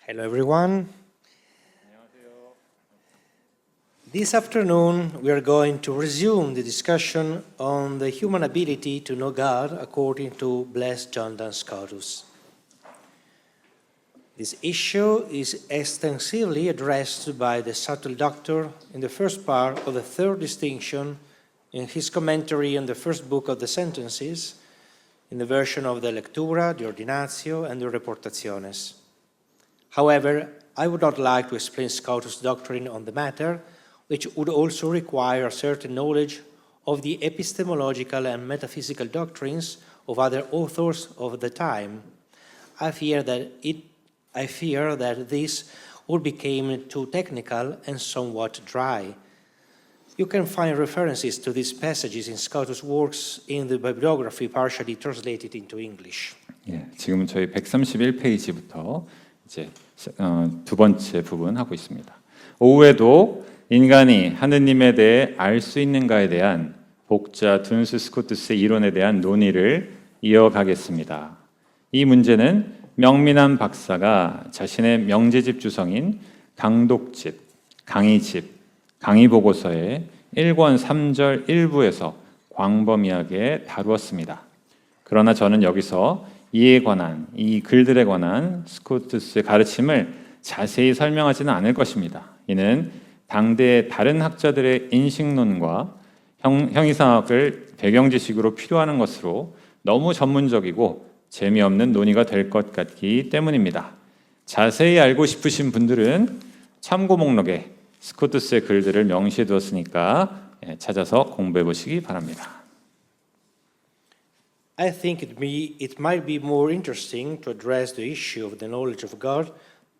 Hello everyone. This afternoon we are going to resume the discussion on the human ability to know God according to Blessed John Duns Scotus. This issue is extensively addressed by the subtle doctor in the first part of the third distinction in his commentary on the first book of the Sentences, in the version of the Lectura, the Ordinatio, and the Reportationes. However, I would not like to explain Scotus' doctrine on the matter, which would also require a certain knowledge of the epistemological and metaphysical doctrines of other authors of the time. I fear that this would become too technical and somewhat dry. You can find references to these passages in Scotus' works in the bibliography partially translated into English. 예, 지금은 저희 131페이지부터 이제 두 번째 부분 하고 있습니다. 오후에도 인간이 하느님에 대해 알 수 있는가에 대한 복자 둔스 스코투스의 이론에 대한 논의를 이어가겠습니다. 이 문제는 명민한 박사가 자신의 명제집 주성인 강독집, 강의집, 강의보고서의 1권 3절 1부에서 광범위하게 다루었습니다. 그러나 저는 여기서 이에 관한, 이 글들에 관한 스코투스의 가르침을 자세히 설명하지는 않을 것입니다. 이는 당대의 다른 학자들의 인식론과 형이상학을 배경지식으로 필요하는 것으로 너무 전문적이고 재미없는 논의가 될 것 같기 때문입니다. 자세히 알고 싶으신 분들은 참고 목록에 스코투스의 글들을 명시해 두었으니까 찾아서 공부해 보시기 바랍니다. I think it might be more interesting to address the issue of the knowledge of God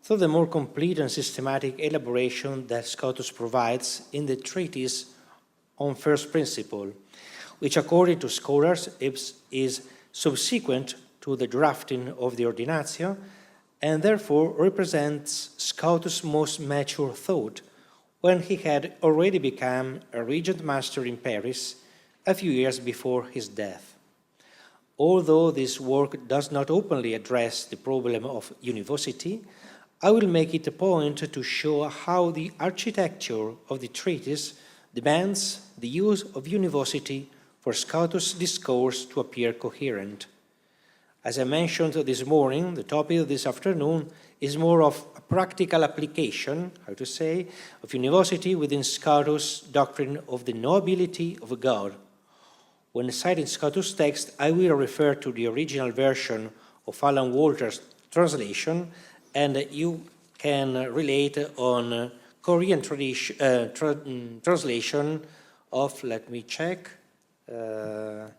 through the more complete and systematic elaboration that Scotus provides in the treatise on first principle, which according to scholars is subsequent to the drafting of the Ordinatio and therefore represents Scotus' most mature thought when he had already become a regent master in Paris a few years before his death. Although this work does not openly address the problem of univocity, I will make it a point to show how the architecture of the treatise demands the use of univocity for Scotus' discourse to appear coherent. As I mentioned this morning, the topic of this afternoon is more of a practical application, of univocity within Scotus' doctrine of the knowability of God. When citing Scotus' text, I will refer to the original version of Alan Walter's translation, and you can relate on Korean translation of, let me check, Woo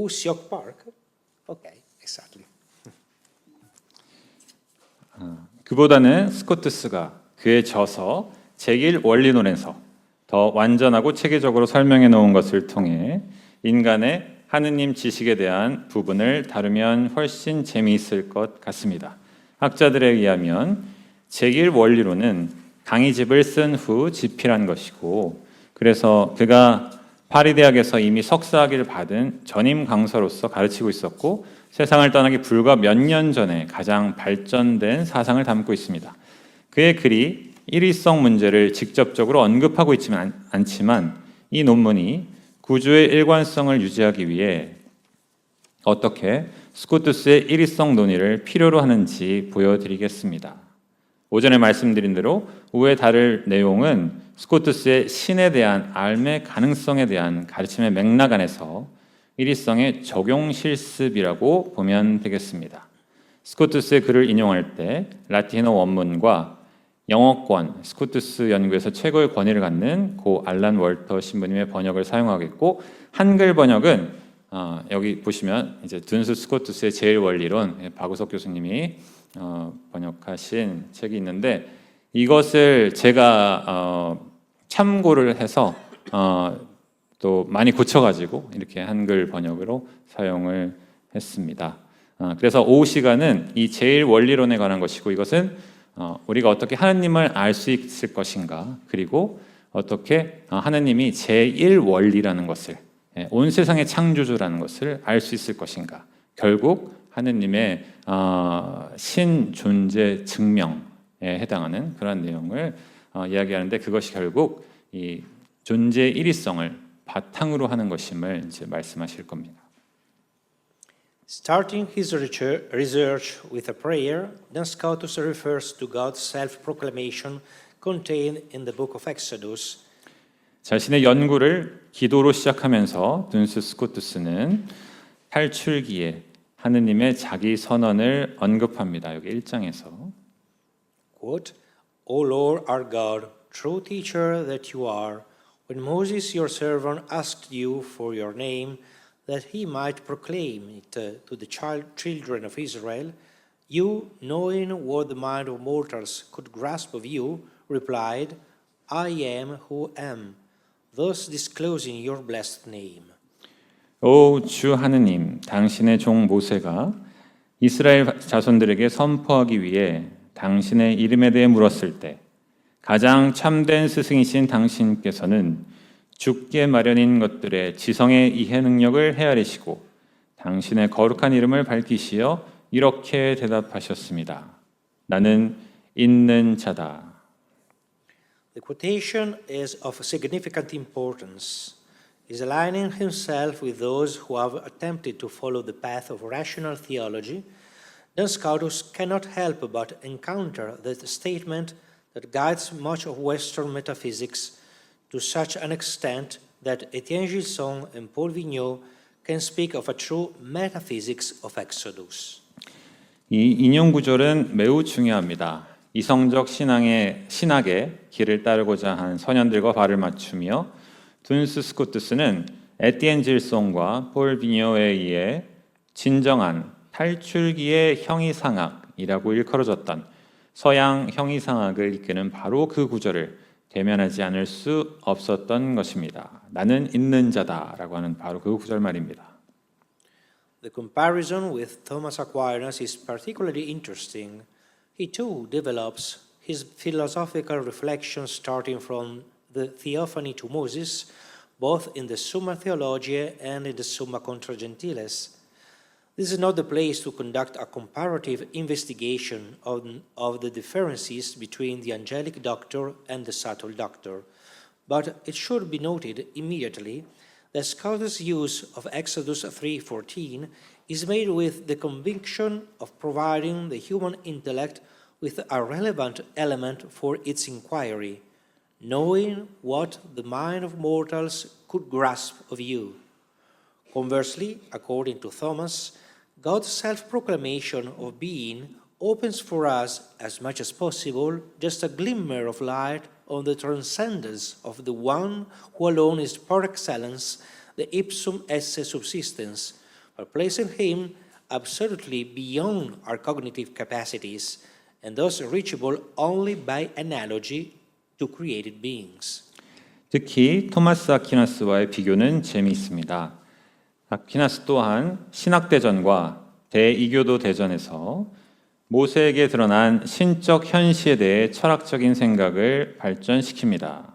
Seok Park. Okay, exactly. 그보다는 스코투스가 그의 저서 제1 원리론에서 더 완전하고 체계적으로 설명해 놓은 것을 통해 인간의 하느님 지식에 대한 부분을 다루면 훨씬 재미있을 것 같습니다. 학자들에 의하면 제1 원리론은 강의집을 쓴 후 집필한 것이고, 그래서 그가 파리 대학에서 이미 석사학위를 받은 전임 강사로서 가르치고 있었고 세상을 떠나기 불과 몇 년 전에 가장 발전된 사상을 담고 있습니다. 그의 글이 일위성 문제를 직접적으로 언급하고 있지는 않지만 이 논문이 구조의 일관성을 유지하기 위해 어떻게 스코투스의 일위성 논의를 필요로 하는지 보여드리겠습니다. 오전에 말씀드린 대로 우에 다룰 내용은 스코투스의 신에 대한 삶의 가능성에 대한 가르침의 맥락 안에서 일위성의 적용 실습이라고 보면 되겠습니다. 스코투스의 글을 인용할 때 라틴어 원문과 영어권, 스코투스 연구에서 최고의 권위를 갖는 고 알란 월터 신부님의 번역을 사용하겠고, 한글 번역은 여기 보시면 이제 둔스 스코투스의 제일 원리론, 박우석 교수님이 번역하신 책이 있는데, 이것을 제가 참고를 해서 또 많이 고쳐가지고 이렇게 한글 번역으로 사용을 했습니다. 그래서 오후 시간은 이 제일 원리론에 관한 것이고, 이것은 우리가 어떻게 하느님을 알 수 있을 것인가, 그리고 어떻게 하느님이 제1원리라는 것을, 온 세상의 창조주라는 것을 알 수 있을 것인가, 결국 하느님의 신 존재 증명에 해당하는 그런 내용을 이야기하는데 그것이 결국 이 존재 일위성을 바탕으로 하는 것임을 이제 말씀하실 겁니다. Starting his research with a prayer, Scotus refers to God's self-proclamation contained in the book of Exodus. 자신의 연구를 기도로 시작하면서 둔스 스코투스는 탈출기에 하느님의 자기 선언을 언급합니다. 여기 1장에서 Quote, O Lord our God, true teacher that you are, when Moses your servant asked you for your name, that he might proclaim it to the children of Israel, you, knowing what the mind of mortals could grasp of you, replied, I am who am, thus disclosing your blessed name. 오 주 하느님, 당신의 종 모세가 이스라엘 자손들에게 선포하기 위해 당신의 이름에 대해 물었을 때 가장 참된 스승이신 당신께서는 죽게 마련인 것들의 지성의 이해 능력을 헤아리시고 당신의 거룩한 이름을 밝히시어 이렇게 대답하셨습니다. 나는 있는 자다. The quotation is of significant importance. Is aligning himself with those who have attempted to follow the path of rational theology, Scotus cannot help but encounter the statement that guides much of Western metaphysics to such an extent that Étienne Gilson and Paul Vigneault can speak of a true metaphysics of Exodus. 이 인용 구절은 매우 중요합니다. 이성적 신학의 길을 따르고자 한 선현들과 발을 맞추며 둔스 스코투스는 에티엔 질송과 폴 비뇨에 의해 진정한 탈출기의 형이상학이라고 일컬어졌던 서양 형이상학을 이끄는 바로 그 구절을 대면하지 않을 수 없었던 것입니다. 나는 있는 자다라고 하는 바로 그 구절 말입니다. The comparison with Thomas Aquinas is particularly interesting. He too develops his philosophical reflections starting from the Theophany to Moses, both in the Summa Theologiae and in the Summa Contra Gentiles. This is not the place to conduct a comparative investigation of the differences between the angelic doctor and the subtle doctor, but it should be noted immediately that Scotus' use of Exodus 3:14 is made with the conviction of providing the human intellect with a relevant element for its inquiry, knowing what the mind of mortals could grasp of you. Conversely, according to Thomas, God's self-proclamation of being opens for us, as much as possible, just a glimmer of light on the transcendence of the one who alone is par excellence, the ipsum esse subsistens, by placing him absolutely beyond our cognitive capacities, and thus reachable only by analogy to created beings. 특히 토마스 아퀴나스와의 비교는 재미있습니다. 아퀴나스 또한 신학대전과 대이교도 대전에서 모세에게 드러난 신적 현시에 대해 철학적인 생각을 발전시킵니다.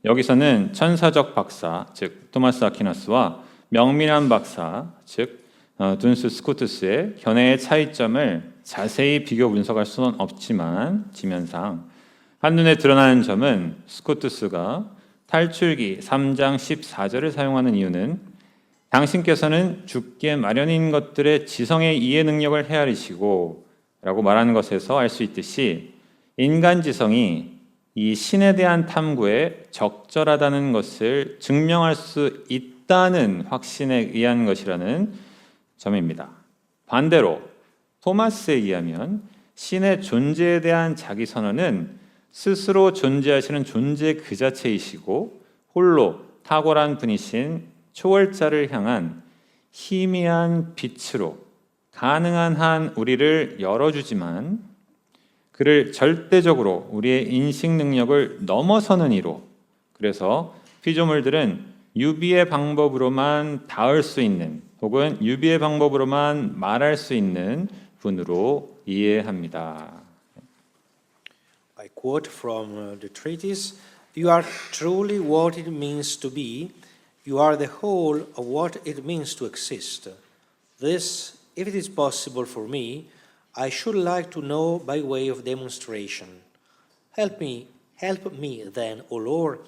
여기서는 천사적 박사, 즉 토마스 아퀴나스와 명민한 박사, 즉 둔스 스코투스의 견해의 차이점을 자세히 비교 분석할 수는 없지만 지면상 한눈에 드러나는 점은 스코투스가 탈출기 3장 14절을 사용하는 이유는 당신께서는 죽게 마련인 것들의 지성의 이해 능력을 헤아리시고 라고 말하는 것에서 알 수 있듯이 인간 지성이 이 신에 대한 탐구에 적절하다는 것을 증명할 수 있다는 확신에 의한 것이라는 점입니다. 반대로 토마스에 의하면 신의 존재에 대한 자기 선언은 스스로 존재하시는 존재 그 자체이시고 홀로 탁월한 분이신 초월자를 향한 희미한 빛으로 가능한 한 우리를 열어주지만 그를 절대적으로 우리의 인식 능력을 넘어서는 이로, 그래서 피조물들은 유비의 방법으로만 닿을 수 있는 혹은 유비의 방법으로만 말할 수 있는 분으로 이해합니다. I quote from the treatise, You are truly what it means to be. You are the whole of what it means to exist. This if it is possible for me, I should like to know by way of demonstration. Help me then, O Lord,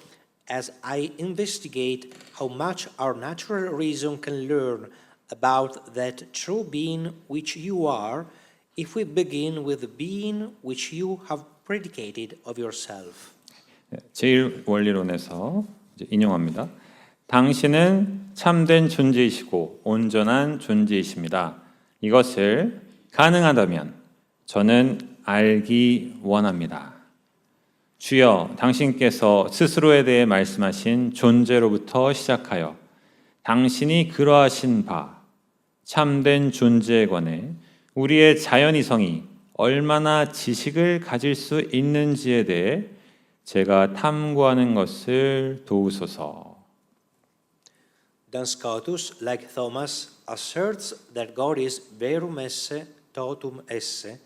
as I investigate how much our natural reason can learn about that true being which you are, if we begin with the being which you have predicated of yourself. 제1원리론에서 인용합니다. 당신은 참된 존재이시고 온전한 존재이십니다. 이것을 가능하다면 저는 알기 원합니다. 주여, 당신께서 스스로에 대해 말씀하신 존재로부터 시작하여 당신이 그러하신 바 참된 존재에 관해 우리의 자연이성이 얼마나 지식을 가질 수 있는지에 대해 제가 탐구하는 것을 도우소서. Duns Scotus, like Thomas, asserts that God is verum esse totum esse.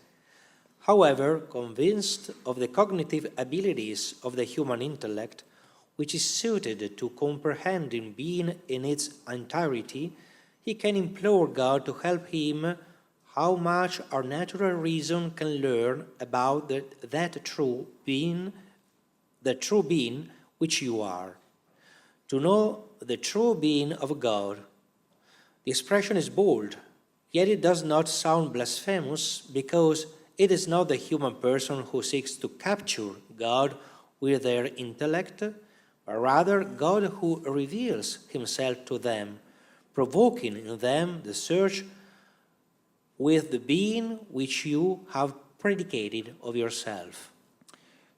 However, convinced of the cognitive abilities of the human intellect, which is suited to comprehending being in its entirety, he can implore God to help him how much our natural reason can learn about that true being which you are. To know the true being of God. The expression is bold, yet it does not sound blasphemous because it is not the human person who seeks to capture God with their intellect, but rather God who reveals himself to them, provoking in them the search with the being which you have predicated of yourself.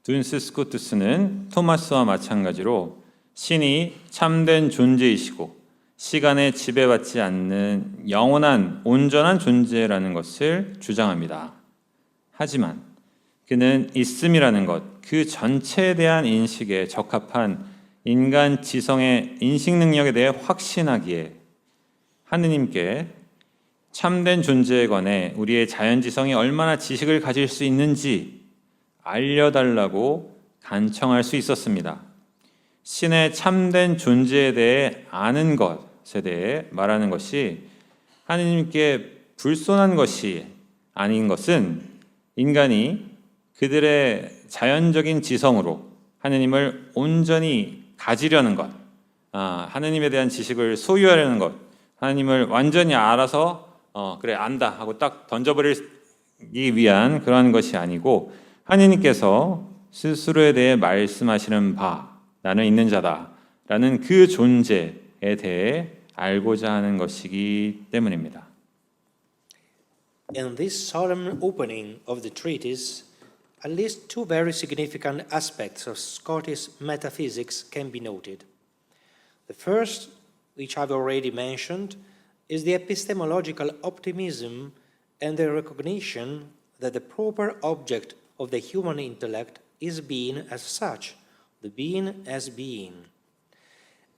둔스 스코투스는 토마스와 마찬가지로 신이 참된 존재이시고 시간에 지배받지 않는 영원한 온전한 존재라는 것을 주장합니다. 하지만 그는 있음이라는 것, 그 전체에 대한 인식에 적합한 인간 지성의 인식 능력에 대해 확신하기에 하느님께 참된 존재에 관해 우리의 자연지성이 얼마나 지식을 가질 수 있는지 알려달라고 간청할 수 있었습니다. 신의 참된 존재에 대해 아는 것에 대해 말하는 것이 하느님께 불손한 것이 아닌 것은 인간이 그들의 자연적인 지성으로 하느님을 온전히 가지려는 것, 하느님에 대한 지식을 소유하려는 것, 하느님을 완전히 알아서 그래 안다 하고 딱 던져버리기 위한 그러한 것이 아니고 하느님께서 스스로에 대해 말씀하시는 바 나는 있는 자다 라는 그 존재에 대해 알고자 하는 것이기 때문입니다. In this solemn opening of the treatise, at least two very significant aspects of Scottish metaphysics can be noted. The first, which I've already mentioned, is the epistemological optimism and the recognition that the proper object of the human intellect is being as such, the being as being.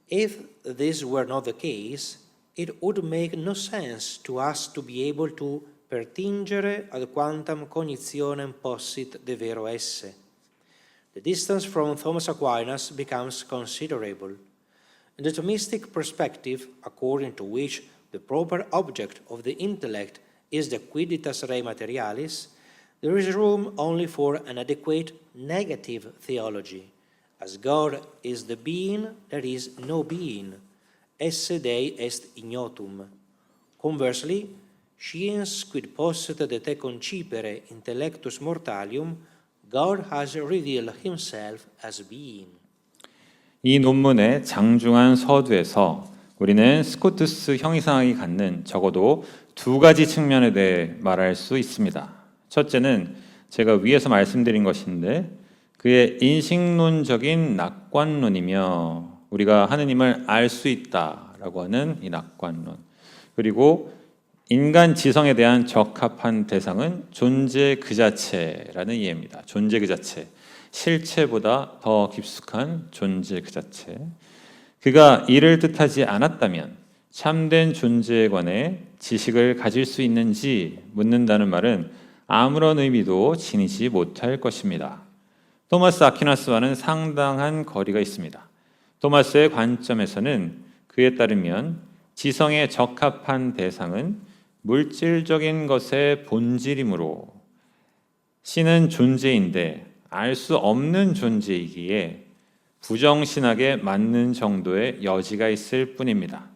If this were not the case, it would make no sense to us to be able to pertingere ad quantam cognitionem possit de vero esse. The distance from Thomas Aquinas becomes considerable. In the Thomistic perspective, according to which the proper object of the intellect is the quidditas rei materialis, there is room only for an adequate negative theology, as God is the being that is no being, esse Dei est ignotum. Conversely, sciens quid posset de te concipere intellectus mortalium, God has revealed himself as being. 이 논문의 장중한 서두에서 우리는 스코투스 형이상학이 갖는 적어도 두 가지 측면에 대해 말할 수 있습니다. 첫째는 제가 위에서 말씀드린 것인데 그의 인식론적인 낙관론이며 우리가 하느님을 알 수 있다라고 하는 이 낙관론, 그리고 인간 지성에 대한 적합한 대상은 존재 그 자체라는 이해입니다. 존재 그 자체, 실체보다 더 깊숙한 존재 그 자체. 그가 이를 뜻하지 않았다면 참된 존재에 관해 지식을 가질 수 있는지 묻는다는 말은 아무런 의미도 지니지 못할 것입니다. 토마스 아퀴나스와는 상당한 거리가 있습니다. 토마스의 관점에서는 그에 따르면 지성에 적합한 대상은 물질적인 것의 본질이므로 신은 존재인데 알 수 없는 존재이기에 부정신학에 맞는 정도의 여지가 있을 뿐입니다.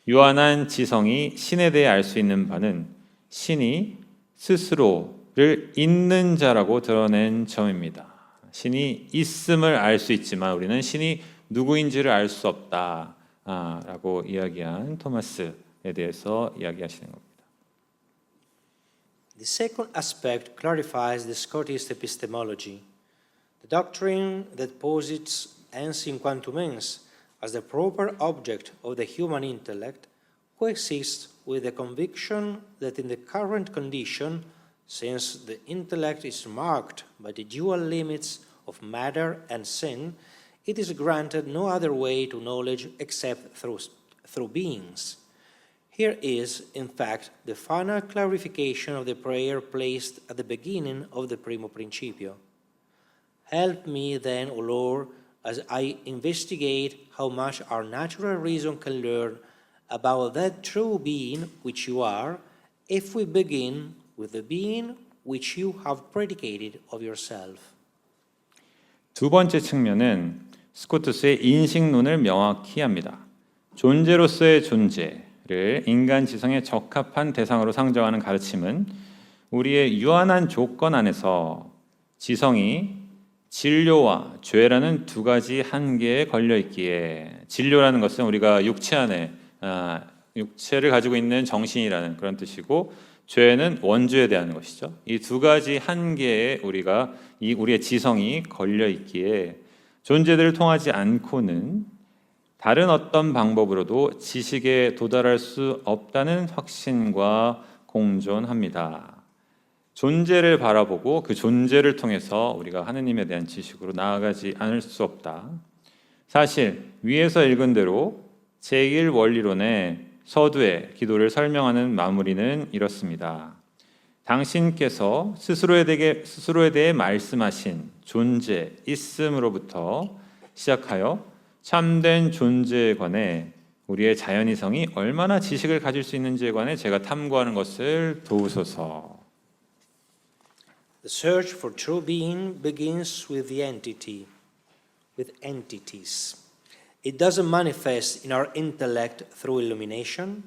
유한한 지성이 신에 대해 알 수 있는 바는 신이 스스로를 있는 자라고 드러낸 점입니다. 신이 있음을 알 수 있지만 우리는 신이 누구인지를 알 수 없다라고 이야기한 토마스에 대해서 이야기하시는 겁니다. The second aspect clarifies the Scotist epistemology. The doctrine that posits ens in quantum ens as the proper object of the human intellect coexists with the conviction that in the current condition, since the intellect is marked by the dual limits of matter and sin, it is granted no other way to knowledge except through beings. Here is, in fact, the final clarification of the prayer placed at the beginning of the Primo Principio. Help me then, O Lord, as I investigate how much our natural reason can learn about that true being which you are, if we begin with the being which you have predicated of yourself. 두 번째 측면은 스코투스의 인식론을 명확히 합니다. 존재로서의 존재를 인간 지성에 적합한 대상으로 상정하는 가르침은 우리의 유한한 조건 안에서 지성이 진료와 죄라는 두 가지 한계에 걸려 있기에, 진료라는 것은 우리가 육체 안에 육체를 가지고 있는 정신이라는 그런 뜻이고, 죄는 원죄에 대한 것이죠. 이 두 가지 한계에 우리의 지성이 걸려 있기에 존재들을 통하지 않고는 다른 어떤 방법으로도 지식에 도달할 수 없다는 확신과 공존합니다. 존재를 바라보고 그 존재를 통해서 우리가 하느님에 대한 지식으로 나아가지 않을 수 없다. 사실 위에서 읽은 대로 제1원리론의 서두에 기도를 설명하는 마무리는 이렇습니다. 당신께서 스스로에 대해 말씀하신 존재, 있음으로부터 시작하여 참된 존재에 관해 우리의 자연이성이 얼마나 지식을 가질 수 있는지에 관해 제가 탐구하는 것을 도우소서. The search for true being begins with the entity, with entities. It doesn't manifest in our intellect through illumination,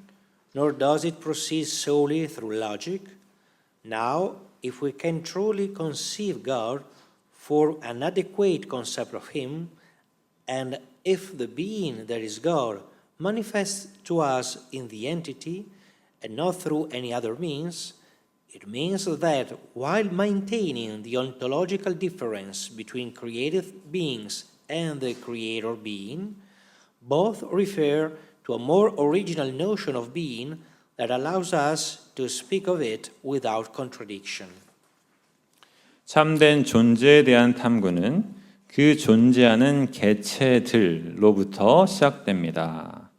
nor does it proceed solely through logic. Now, if we can truly conceive God, form an adequate concept of Him, and if the being that is God manifests to us in the entity and not through any other means, it means that while maintaining the ontological difference between created beings and the creator being, both refer to a more original notion of being that allows us to speak of it without contradiction. 참된 존재에 대한 탐구는 그 존재하는 개체들로부터 시작됩니다.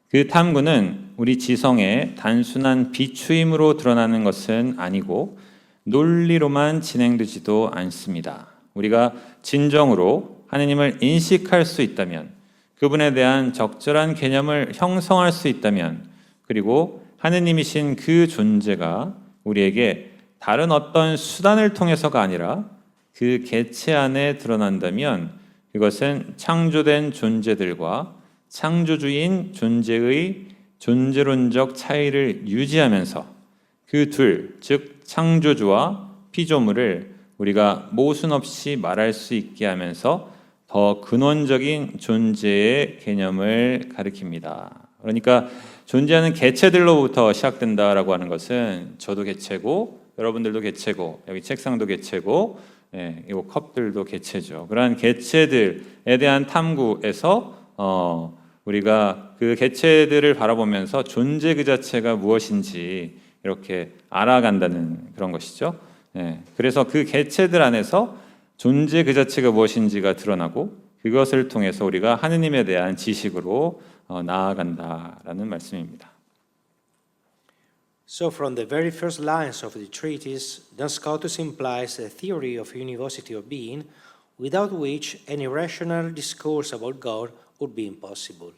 그 탐구는 우리 지성의 단순한 비추임으로 드러나는 것은 아니고 논리로만 진행되지도 않습니다. 우리가 진정으로 하느님을 인식할 수 있다면, 그분에 대한 적절한 개념을 형성할 수 있다면, 그리고 하느님이신 그 존재가 우리에게 다른 어떤 수단을 통해서가 아니라 그 개체 안에 드러난다면, 그것은 창조된 존재들과 창조주인 존재의 존재론적 차이를 유지하면서 그 둘, 즉 창조주와 피조물을 우리가 모순 없이 말할 수 있게 하면서 더 근원적인 존재의 개념을 가리킵니다. 그러니까 존재하는 개체들로부터 시작된다라고 하는 것은 저도 개체고 여러분들도 개체고 여기 책상도 개체고 이 컵들도 개체죠. 그러한 개체들에 대한 탐구에서 우리가 그 개체들을 바라보면서 존재 그 자체가 무엇인지 이렇게 알아간다는 그런 것이죠. 그래서 그 개체들 안에서 존재 그 자체가 무엇인지가 드러나고 그것을 통해서 우리가 하느님에 대한 지식으로 나아간다라는 말씀입니다. So from the very first lines of the treatise, Duns Scotus implies a theory of univocity of being without which any rational discourse about God would be impossible.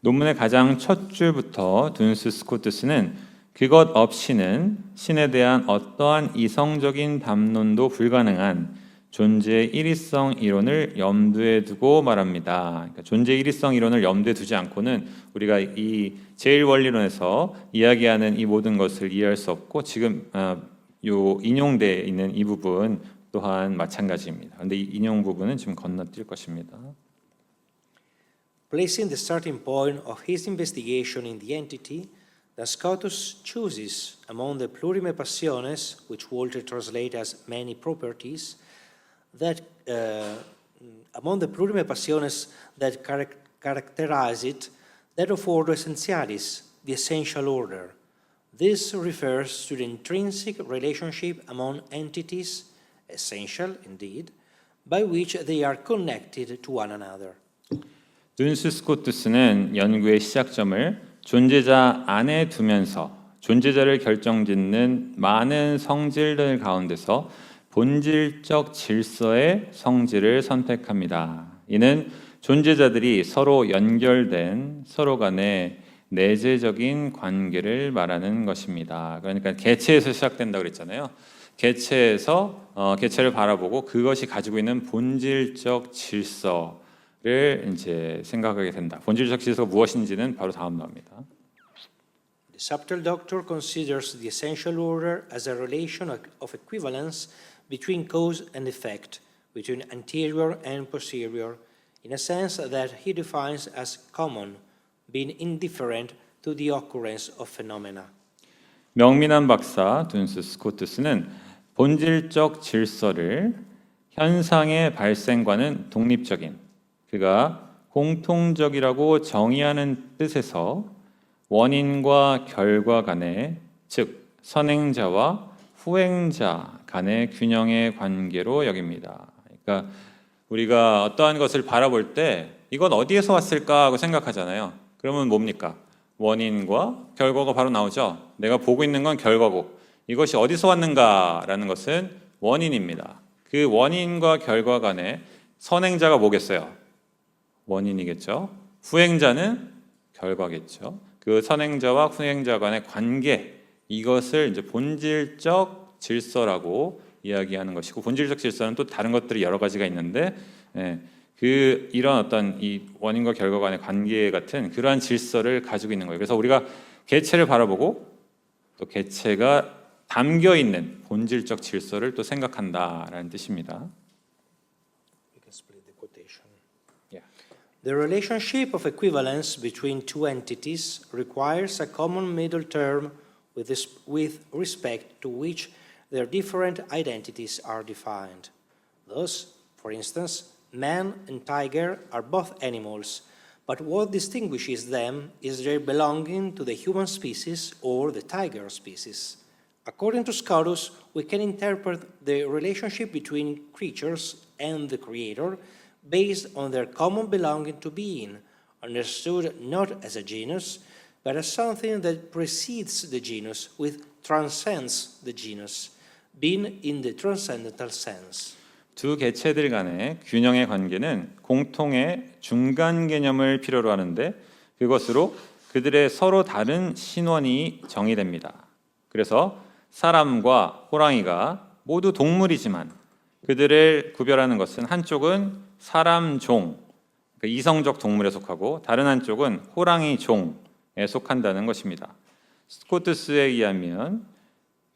논문의 가장 첫 줄부터 둔스 스코투스는 그것 없이는 신에 대한 어떠한 이성적인 담론도 불가능한 존재의 일위성 이론을 염두에 두고 말합니다. 그러니까 존재의 일위성 이론을 염두에 두지 않고는 우리가 이 제1원리론에서 이야기하는 이 모든 것을 이해할 수 없고 지금 요 인용되어 있는 이 부분 또한 마찬가지입니다. 그런데 이 인용 부분은 지금 건너뛸 것입니다. Placing the starting point of his investigation in the entity, that Scotus chooses among the plurime passiones, which Walter translates as many properties, that among the plurime passiones that characterize it, that of ordo essentialis, the essential order. This refers to the intrinsic relationship among entities, essential indeed, by which they are connected to one another. 둔스 스코투스는 연구의 시작점을 존재자 안에 두면서 존재자를 결정짓는 많은 성질들 가운데서 본질적 질서의 성질을 선택합니다. 이는 존재자들이 서로 연결된 서로 간의 내재적인 관계를 말하는 것입니다. 그러니까 개체에서 시작된다고 그랬잖아요. 개체를 바라보고 그것이 가지고 있는 본질적 질서를 이제 생각하게 된다. 본질적 질서가 무엇인지는 바로 다음 나옵니다. The subtle doctor considers the essential order as a relation of equivalence between cause and effect, between anterior and posterior, in a sense that he defines as common, being indifferent to the occurrence of phenomena. 명민한 박사 둔스 스코투스는 본질적 질서를 현상의 발생과는 독립적인, 그가 공통적이라고 정의하는 뜻에서 원인과 결과 간의, 즉 선행자와 후행자 간의 균형의 관계로 여깁니다. 그러니까 우리가 어떠한 것을 바라볼 때 이건 어디에서 왔을까 하고 생각하잖아요. 그러면 뭡니까? 원인과 결과가 바로 나오죠. 내가 보고 있는 건 결과고 이것이 어디서 왔는가라는 것은 원인입니다. 그 원인과 결과 간의 선행자가 뭐겠어요? 원인이겠죠. 후행자는 결과겠죠. 그 선행자와 후행자 간의 관계, 이것을 이제 본질적 질서라고 이야기하는 것이고, 본질적 질서는 또 다른 것들이 여러 가지가 있는데, 이런 어떤 이 원인과 결과 간의 관계 같은 그러한 질서를 가지고 있는 거예요. 그래서 우리가 개체를 바라보고 또 개체가 담겨 있는 본질적 질서를 또 생각한다라는 뜻입니다. You can split the quotation. Yeah. The relationship of equivalence between two entities requires a common middle term with respect to which their different identities are defined. Thus, for instance, man and tiger are both animals, but what distinguishes them is their belonging to the human species or the tiger species. According to Scotus, we can interpret the relationship between creatures and the Creator based on their common belonging to being, understood not as a genus, but as something that precedes the genus, which transcends the genus, being in the transcendental sense. 두 개체들 간의 균형의 관계는 공통의 중간 개념을 필요로 하는데 그것으로 그들의 서로 다른 신원이 정의됩니다. 그래서 사람과 호랑이가 모두 동물이지만 그들을 구별하는 것은 한쪽은 사람 종, 그러니까 이성적 동물에 속하고 다른 한쪽은 호랑이 종에 속한다는 것입니다. 스코투스에 의하면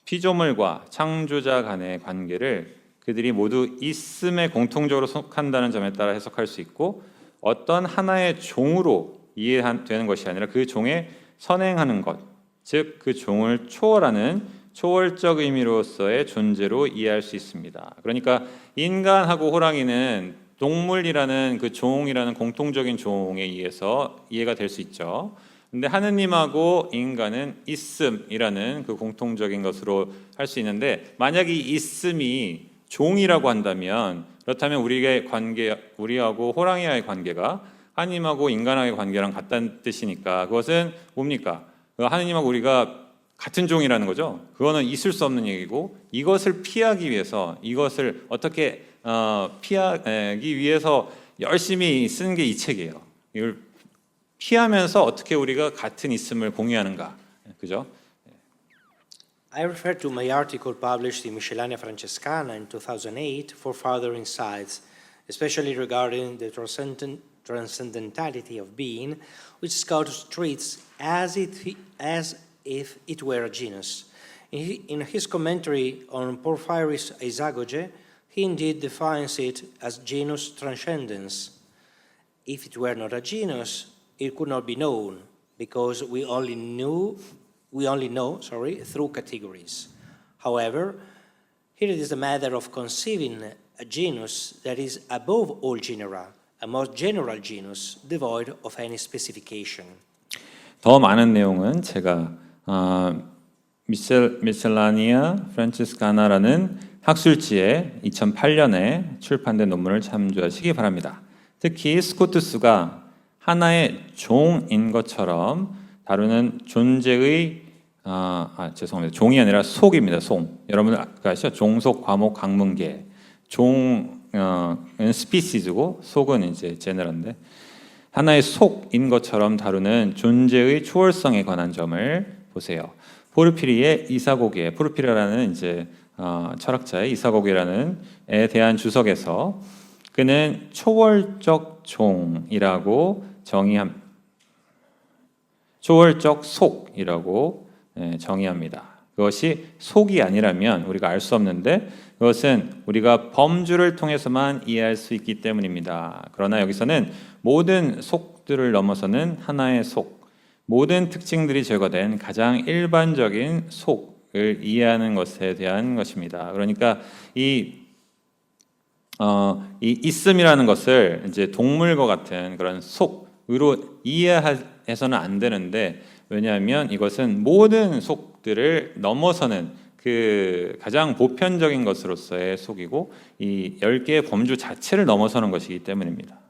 피조물과 창조자 간의 관계를 그들이 모두 있음에 공통적으로 속한다는 점에 따라 해석할 수 있고 어떤 하나의 종으로 이해되는 것이 아니라 그 종에 선행하는 것, 즉 그 종을 초월하는 초월적 의미로서의 존재로 이해할 수 있습니다. 그러니까 인간하고 호랑이는 동물이라는 그 종이라는 공통적인 종에 의해서 이해가 될 수 있죠. 근데 하느님하고 인간은 있음이라는 그 공통적인 것으로 할 수 있는데 만약 이 있음이 종이라고 한다면 그렇다면 우리하고 호랑이와의 관계가 하느님하고 인간하고의 관계랑 같다는 뜻이니까 그것은 뭡니까? 하느님하고 우리가 같은 종이라는 거죠. 그거는 있을 수 없는 얘기고 이것을 피하기 위해서 이것을 어떻게 피하기 위해서 열심히 쓴 게 이 책이에요. 이걸 피하면서 어떻게 우리가 같은 있음을 공유하는가, 그죠? I refer to my article published in Miscellanea Francescana in 2008 for further insights, especially regarding the transcendentality of being, which Scotus treats as if it were a genus. In his commentary on Porphyry's Isagoge, he indeed defines it as genus transcendens. If it were not a genus, it could not be known, because we only know through categories. However, here it is a matter of conceiving a genus that is above all genera, a more general genus devoid of any specification. 더 많은 내용은 제가 미셀라니아 프란치스카나라는 학술지에 2008년에 출판된 논문을 참조하시기 바랍니다. 특히 스코투스가 하나의 종인 것처럼 다루는 존재의 죄송합니다. 종이 아니라 속입니다. 송. 여러분 아까 아시죠? 종속, 과목, 강문계. 종은 스피시즈고 속은 이제 제너럴인데 하나의 속인 것처럼 다루는 존재의 초월성에 관한 점을 보세요. 포르피리의 이사고기에 포르피리라는 이제 철학자의 이사고기라는 에 대한 주석에서 그는 초월적 종이라고 초월적 속이라고 정의합니다. 그것이 속이 아니라면 우리가 알 수 없는데 그것은 우리가 범주를 통해서만 이해할 수 있기 때문입니다. 그러나 여기서는 모든 속들을 넘어서는 하나의 속, 모든 특징들이 제거된 가장 일반적인 속을 이해하는 것에 대한 것입니다. 그러니까 이 있음이라는 것을 이제 동물과 같은 그런 속으로 이해해서는 안 되는데 왜냐하면 이것은 모든 속들을 넘어서는 그 가장 보편적인 것으로서의 속이고 이 10개의 범주 자체를 넘어서는 것이기 때문입니다.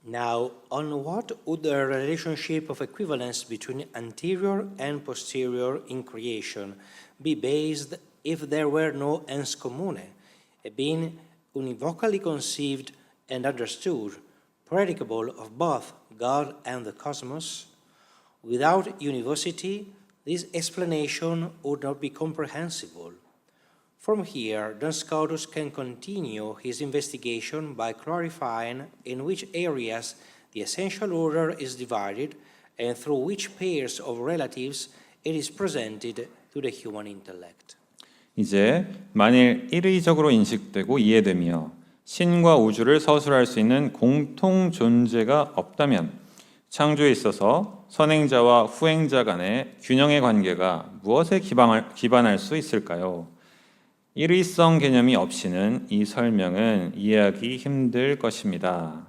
Now, on what would the relationship of equivalence between anterior and posterior in creation be based if there were no ens commune, a being univocally conceived and understood, predicable of both God and the cosmos? Without univocity, this explanation would not be comprehensible. From here, Duns Scotus can continue his investigation by clarifying in which areas the essential order is divided and through which pairs of relatives it is presented to the human intellect. 이제 만일 일의적으로 인식되고 이해되며 신과 우주를 서술할 수 있는 공통 존재가 없다면 창조에 있어서 선행자와 후행자 간의 균형의 관계가 무엇에 기반할 수 있을까요? 일의성 개념이 없이는 이 설명은 이해하기 힘들 것입니다.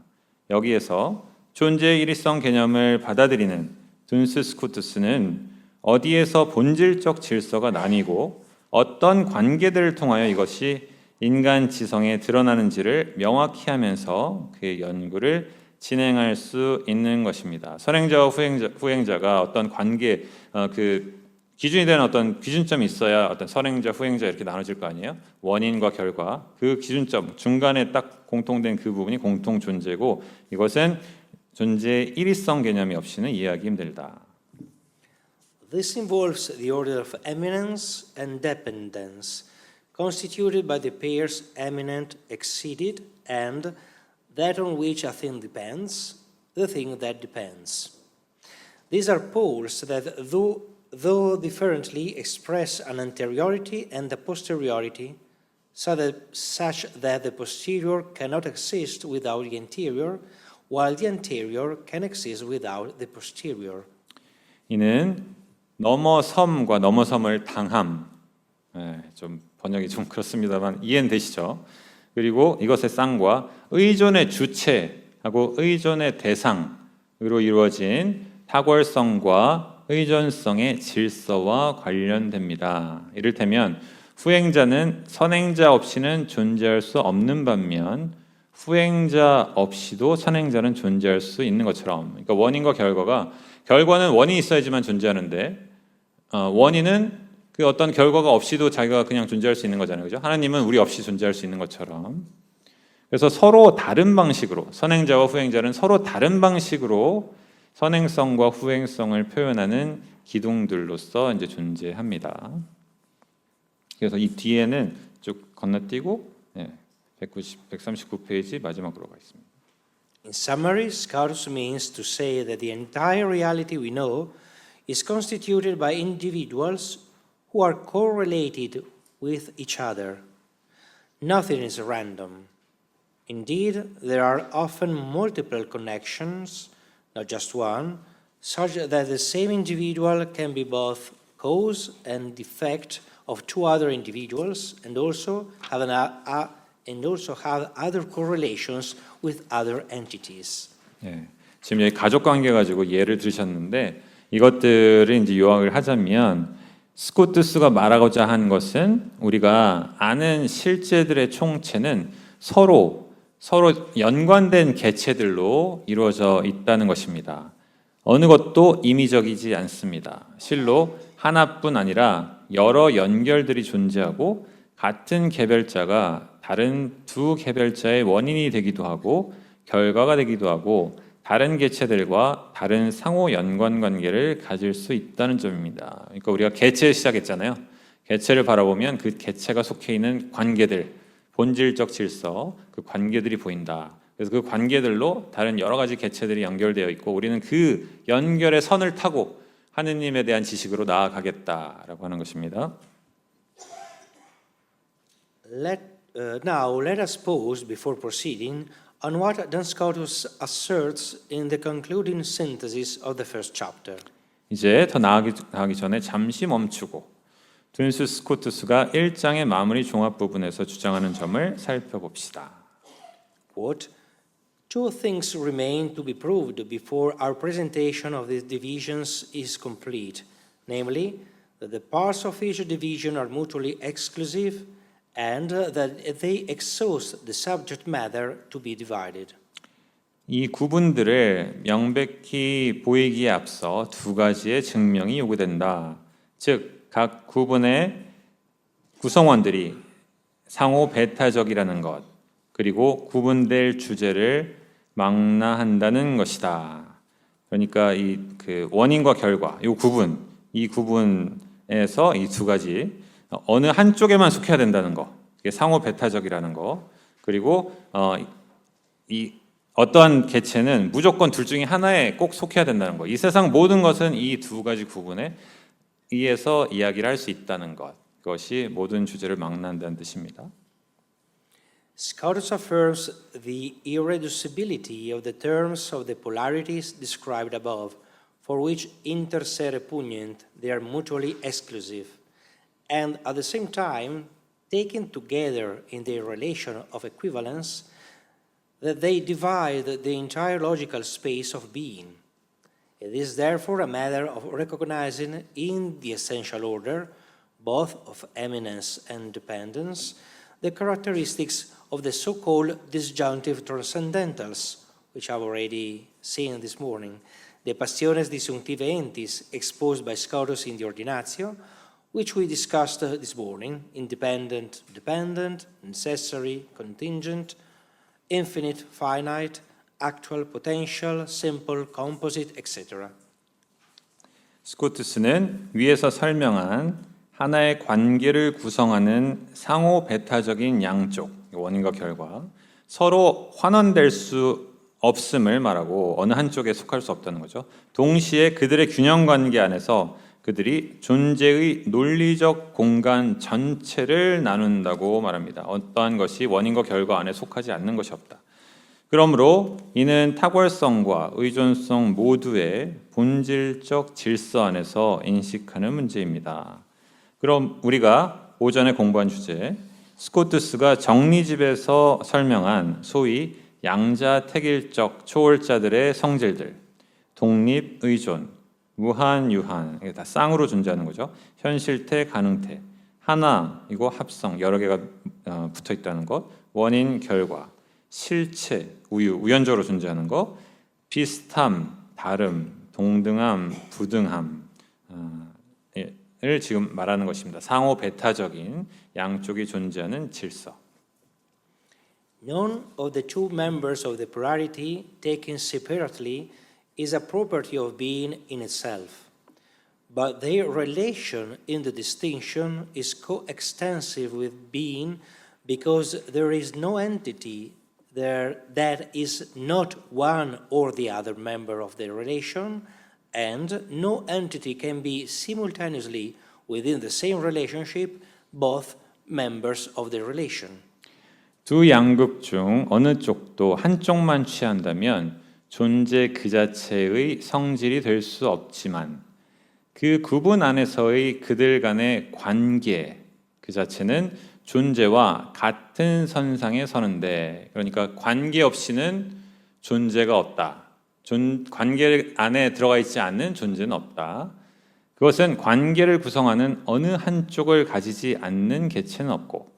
여기에서 존재의 일의성 개념을 받아들이는 둔스 스코투스는 어디에서 본질적 질서가 나뉘고 어떤 관계들을 통하여 이것이 인간 지성에 드러나는지를 명확히 하면서 그의 연구를 진행할 수 있는 것입니다. 선행자와 후행자가 어떤 관계, 기준이 되는 어떤 기준점이 있어야 어떤 선행자, 후행자 이렇게 나눠질 거 아니에요? 원인과 결과, 그 기준점, 중간에 딱 공통된 그 부분이 공통 존재고 이것은 존재의 일의성 개념이 없이는 이해하기 힘들다. This involves the order of eminence and dependence, constituted by the pairs eminent exceeded and that on which a thing depends, the thing that depends. These are poles that, though differently, express an anteriority and a posteriority, such that the posterior cannot exist without the anterior, while the anterior can exist without the posterior. 이는 넘어섬과 넘어섬을 당함, 좀 번역이 좀 그렇습니다만 이해는 되시죠? 그리고 이것의 쌍과 의존의 주체하고 의존의 대상으로 이루어진 탁월성과 의존성의 질서와 관련됩니다. 이를테면 후행자는 선행자 없이는 존재할 수 없는 반면 후행자 없이도 선행자는 존재할 수 있는 것처럼, 그러니까 원인과 결과는 원인이 있어야지만 존재하는데 원인은 그 어떤 결과가 없이도 자기가 그냥 존재할 수 있는 거잖아요. 그죠? 하나님은 우리 없이 존재할 수 있는 것처럼. 그래서 서로 다른 방식으로 선행자와 후행자는 서로 다른 방식으로 선행성과 후행성을 표현하는 기둥들로서 이제 존재합니다. 그래서 이 뒤에는 쭉 건너뛰고 139페이지 마지막으로 가 있습니다. In summary, Scotus means to say that the entire reality we know is constituted by individuals who are correlated with each other. Nothing is random. Indeed, there are often multiple connections, not just one, such that the same individual can be both cause and effect of two other individuals and also have other correlations with other entities. 지금 여기 가족 관계 가지고 예를 들으셨는데 이것들을 이제 요약을 하자면 스코투스가 말하고자 한 것은 우리가 아는 실제들의 총체는 서로 연관된 개체들로 이루어져 있다는 것입니다. 어느 것도 임의적이지 않습니다. 실로 하나뿐 아니라 여러 연결들이 존재하고 같은 개별자가 다른 두 개별자의 원인이 되기도 하고 결과가 되기도 하고 다른 개체들과 다른 상호 연관 관계를 가질 수 있다는 점입니다. 그러니까 우리가 개체 시작했잖아요. 개체를 바라보면 그 개체가 속해 있는 관계들, 본질적 질서, 그 관계들이 보인다. 그래서 그 관계들로 다른 여러 가지 개체들이 연결되어 있고 우리는 그 연결의 선을 타고 하느님에 대한 지식으로 나아가겠다라고 하는 것입니다. Now let us pause before proceeding on what Duns Scotus asserts in the concluding synthesis of the first chapter. 이제 더 나아가기 전에 잠시 멈추고 둔스 스코투스가 1장의 마무리 종합 부분에서 주장하는 점을 살펴봅시다. Quote, two things remain to be proved before our presentation of these divisions is complete, namely, that the parts of each division are mutually exclusive and that they exhaust the subject matter to be divided. 이 구분들을 명백히 보이기에 앞서 두 가지의 증명이 요구된다. 즉, 각 구분의 구성원들이 상호 배타적이라는 것, 그리고 구분될 주제를 망라한다는 것이다. 그러니까 이 그 원인과 결과, 이 구분에서 이 두 가지 어느 한쪽에만 속해야 된다는 거, 이게 상호 배타적이라는 거, 그리고 이 어떠한 개체는 무조건 둘 중에 하나에 꼭 속해야 된다는 거. 이 세상 모든 것은 이 두 가지 구분에 의해서 이야기를 할 수 있다는 것. 그것이 모든 주제를 망라한다는 뜻입니다. Scotus affirms the irreducibility of the terms of the polarities described above, for which inter se repugnant they are mutually exclusive, and at the same time, taken together in their relation of equivalence, that they divide the entire logical space of being. It is therefore a matter of recognizing in the essential order, both of eminence and dependence, the characteristics of the so-called disjunctive transcendentals, which I've already seen this morning, the passiones disjunctive entis exposed by Scotus in the Ordinatio, which we discussed this morning, independent, dependent, necessary, contingent, infinite, finite, actual, potential, simple, composite, etc. 스코투스는 위에서 설명한 하나의 관계를 구성하는 상호 배타적인 양쪽, 원인과 결과, 서로 환원될 수 없음을 말하고 어느 한쪽에 속할 수 없다는 거죠. 동시에 그들의 균형 관계 안에서 그들이 존재의 논리적 공간 전체를 나눈다고 말합니다. 어떠한 것이 원인과 결과 안에 속하지 않는 것이 없다. 그러므로 이는 탁월성과 의존성 모두의 본질적 질서 안에서 인식하는 문제입니다. 그럼 우리가 오전에 공부한 주제, 스코투스가 정리집에서 설명한 소위 양자택일적 초월자들의 성질들, 독립, 의존, 무한, 유한, 이게 다 쌍으로 존재하는 거죠. 현실태, 가능태, 하나이고 합성, 여러 개가 붙어 있다는 것, 원인, 결과, 실체, 우연적으로 존재하는 것, 비슷함, 다름, 동등함, 부등함, 을 지금 말하는 것입니다. 상호 배타적인 양쪽이 존재하는 질서. None of the two members of the plurality taken separately is a property of being in itself. but their relation in the distinction is coextensive with being because there is no entity there that is not one or the other member of the relation, and no entity can be simultaneously within the same relationship both members of the relation. 두 양극 중 어느 쪽도 한쪽만 취한다면 존재 그 자체의 성질이 될 수 없지만 그 구분 안에서의 그들 간의 관계 그 자체는 존재와 같은 선상에 서는데, 그러니까 관계 없이는 존재가 없다. 관계 안에 들어가 있지 않는 존재는 없다. 그것은 관계를 구성하는 어느 한쪽을 가지지 않는 개체는 없고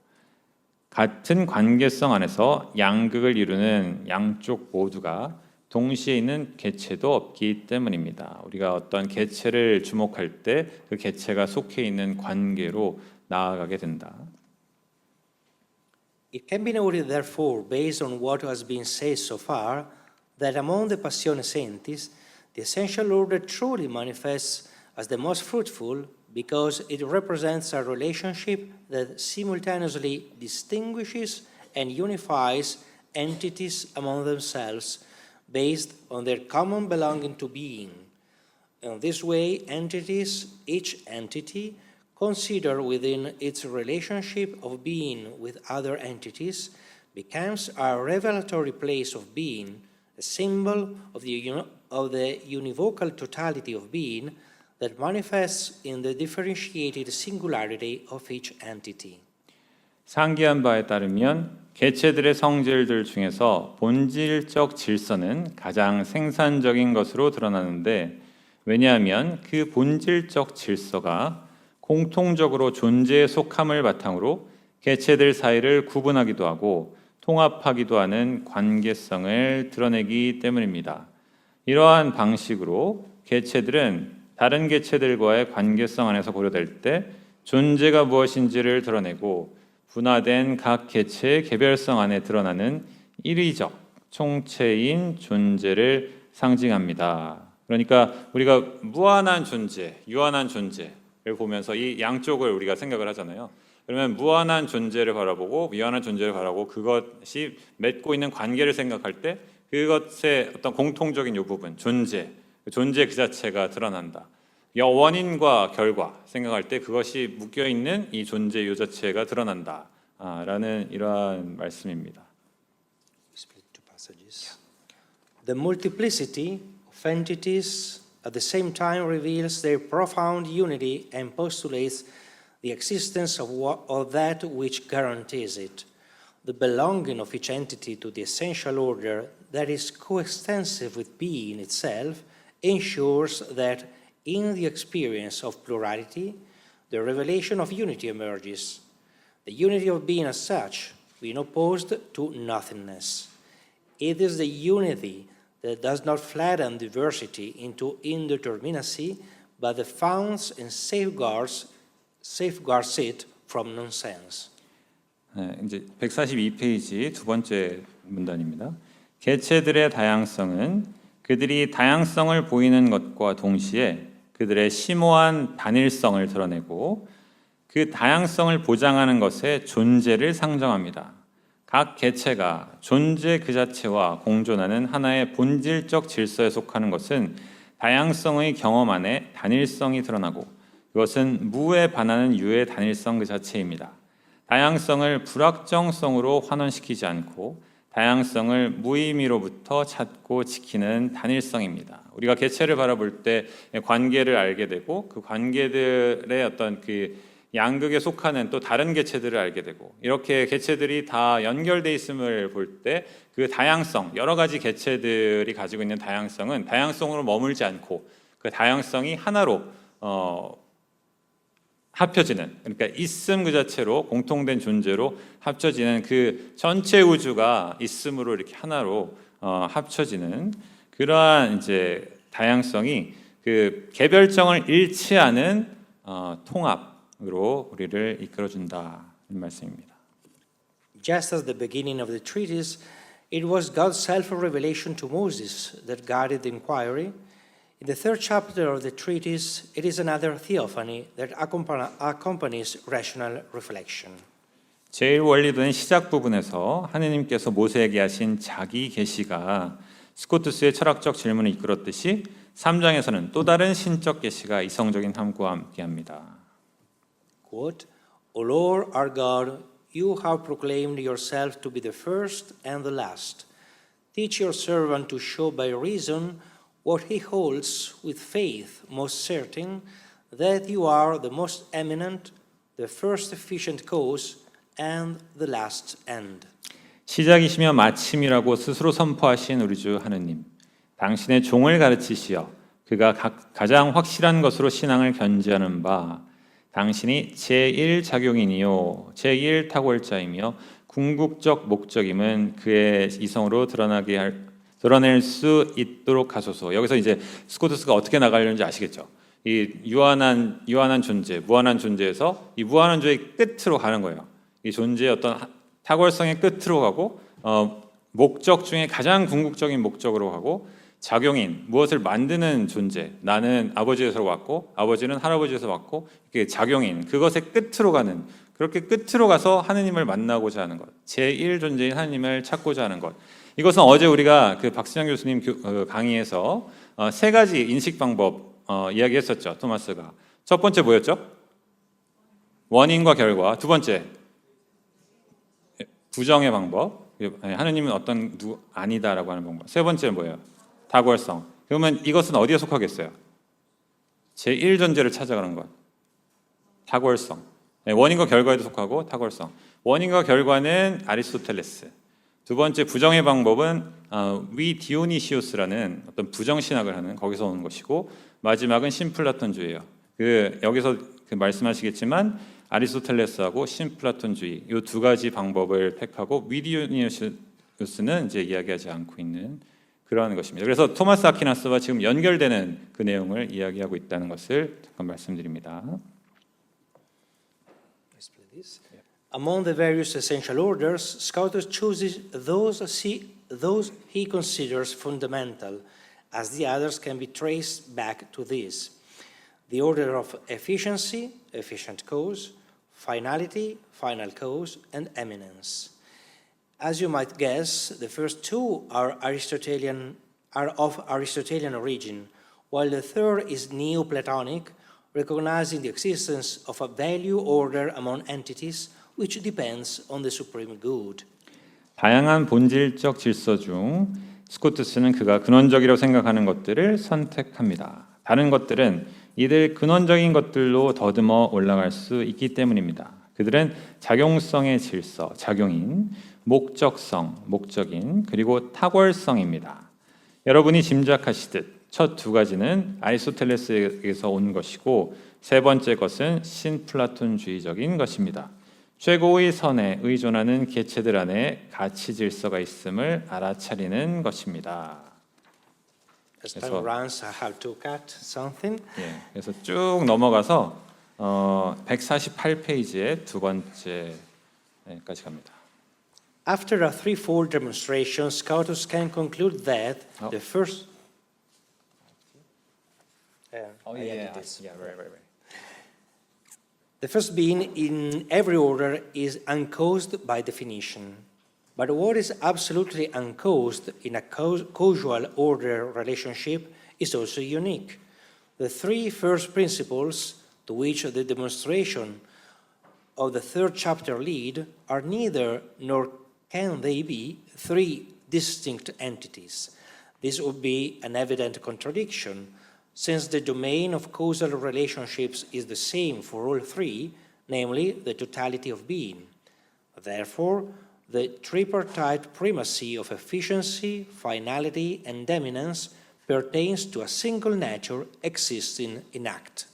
같은 관계성 안에서 양극을 이루는 양쪽 모두가 동시에 있는 개체도 없기 때문입니다. 우리가 어떤 개체를 주목할 때 그 개체가 속해 있는 관계로 나아가게 된다. It can be noted, therefore, based on what has been said so far, that among the passione sentis, the essential order truly manifests as the most fruitful because it represents a relationship that simultaneously distinguishes and unifies entities among themselves based on their common belonging to being. In this way, entities, each entity, considered within its relationship of being with other entities, becomes a revelatory place of being, a symbol of the univocal totality of being that manifests in the differentiated singularity of each entity. 상기한 바에 따르면 개체들의 성질들 중에서 본질적 질서는 가장 생산적인 것으로 드러나는데, 왜냐하면 그 본질적 질서가 공통적으로 존재에 속함을 바탕으로 개체들 사이를 구분하기도 하고 통합하기도 하는 관계성을 드러내기 때문입니다. 이러한 방식으로 개체들은 다른 개체들과의 관계성 안에서 고려될 때 존재가 무엇인지를 드러내고 분화된 각 개체의 개별성 안에 드러나는 일위적 총체인 존재를 상징합니다. 그러니까 우리가 무한한 존재, 유한한 존재를 보면서 이 양쪽을 우리가 생각을 하잖아요. 그러면 무한한 존재를 바라보고 유한한 존재를 바라보고 그것이 맺고 있는 관계를 생각할 때 그것의 어떤 공통적인 이 부분, 존재 그 자체가 드러난다. 원인과 결과 생각할 때 그것이 묶여있는 이 존재 이 자체가 드러난다 라는 이러한 말씀입니다. The multiplicity of entities at the same time reveals their profound unity and postulates the existence of that which guarantees it. The belonging of each entity to the essential order that is coextensive with being itself ensures that in the experience of plurality, the revelation of unity emerges. The unity of being as such, being opposed to nothingness. It is the unity that does not flatten diversity into indeterminacy, but that founds and safeguards it from nonsense. 이제 142페이지 두 번째 문단입니다. 개체들의 다양성은 그들이 다양성을 보이는 것과 동시에 그들의 심오한 단일성을 드러내고 그 다양성을 보장하는 것의 존재를 상정합니다. 각 개체가 존재 그 자체와 공존하는 하나의 본질적 질서에 속하는 것은 다양성의 경험 안에 단일성이 드러나고 그것은 무에 반하는 유의 단일성 그 자체입니다. 다양성을 불확정성으로 환원시키지 않고 다양성을 무의미로부터 찾고 지키는 단일성입니다. 우리가 개체를 바라볼 때 관계를 알게 되고 그 관계들의 어떤 그 양극에 속하는 또 다른 개체들을 알게 되고 이렇게 개체들이 다 연결돼 있음을 볼 때 그 다양성, 여러 가지 개체들이 가지고 있는 다양성은 다양성으로 머물지 않고 그 다양성이 하나로 합쳐지는, 그러니까 있음 그 자체로 공통된 존재로 합쳐지는 그 전체 우주가 있음으로 이렇게 하나로 합쳐지는 그러한 이제 다양성이 그 개별성을 잃지 않은 통합으로 우리를 이끌어준다 이 말씀입니다. Just as the beginning of the treatise, it was God's self-revelation to Moses that guided the inquiry. In the third chapter of the treatise, it is another theophany that accompanies rational reflection. 제1원리도의 시작 부분에서 하느님께서 모세에게 하신 자기 계시가 스코투스의 철학적 질문을 이끌었듯이 3장에서는 또 다른 신적 계시가 이성적인 탐구와 함께합니다. Quote, O Lord our God, you have proclaimed yourself to be the first and the last. Teach your servant to show by reason what he holds with faith most certain, that you are the most eminent, the first efficient cause, and the last end. 시작이시며 마침이라고 스스로 선포하신 우리 주 하느님, 당신의 종을 가르치시어 그가 가장 확실한 것으로 신앙을 견지하는 바 당신이 제1작용인이요 제1 탁월자이며 궁극적 목적임은 그의 이성으로 드러낼 수 있도록 하소서. 여기서 이제 스코투스가 어떻게 나가려는지 아시겠죠? 이 유한한 존재, 무한한 존재에서 이 무한한 존재의 끝으로 가는 거예요. 이 존재의 어떤 탁월성의 끝으로 가고 목적 중에 가장 궁극적인 목적으로 가고 작용인, 무엇을 만드는 존재, 나는 아버지에서 왔고 아버지는 할아버지에서 왔고 이렇게 작용인, 그것의 끝으로 가는, 그렇게 끝으로 가서 하느님을 만나고자 하는 것, 제1 존재인 하느님을 찾고자 하는 것. 이것은 어제 우리가 그 박수장 교수님 강의에서 세 가지 인식 방법 이야기했었죠. 토마스가 첫 번째 뭐였죠? 원인과 결과. 두 번째 부정의 방법, 하느님은 어떤 아니다라고 하는 방법. 세 번째는 뭐예요? 탁월성. 그러면 이것은 어디에 속하겠어요? 제1존재를 찾아가는 것. 탁월성. 원인과 결과에도 속하고 탁월성. 원인과 결과는 아리스토텔레스. 두 번째 부정의 방법은 디오니시우스라는 어떤 부정신학을 하는, 거기서 오는 것이고, 마지막은 신플라톤주의예요. 여기서 말씀하시겠지만 아리스토텔레스하고 신플라톤주의 이 두 가지 방법을 택하고 디오니시우스는 이제 이야기하지 않고 있는 그러한 것입니다. 그래서 토마스 아퀴나스와 지금 연결되는 그 내용을 이야기하고 있다는 것을 잠깐 말씀드립니다. Among the various essential orders, Scotus chooses those he considers fundamental, as the others can be traced back to these: the order of efficiency, efficient cause; finality, final cause; and eminence. As you might guess, the first two are of Aristotelian origin, while the third is Neoplatonic, recognizing the existence of a value order among entities which depends on the supreme good. 다양한 본질적 질서 중 스코투스는 그가 근원적이라고 생각하는 것들을 선택합니다. 다른 것들은 이들 근원적인 것들로 더듬어 올라갈 수 있기 때문입니다. 그들은 작용성의 질서, 작용인, 목적성, 목적인, 그리고 탁월성입니다. 여러분이 짐작하시듯 첫 두 가지는 아리스토텔레스에게서 온 것이고 세 번째 것은 신플라톤주의적인 것입니다. 최고의 선에 의존하는 개체들 안에 가치 질서가 있음을 알아차리는 것입니다. As time runs, I have to cut something. 그래서 쭉 넘어가서 148페이지의 두 번째까지 갑니다. After a threefold demonstration, Scotus can conclude that the first. The first being in every order is uncaused by definition. But what is absolutely uncaused in a causal order relationship is also unique. The three first principles to which the demonstration of the third chapter lead are neither nor can they be three distinct entities. This would be an evident contradiction, since the domain of causal relationships is the same for all three, namely the totality of being. Therefore, the tripartite primacy of efficiency, finality, and eminence pertains to a single nature existing in act.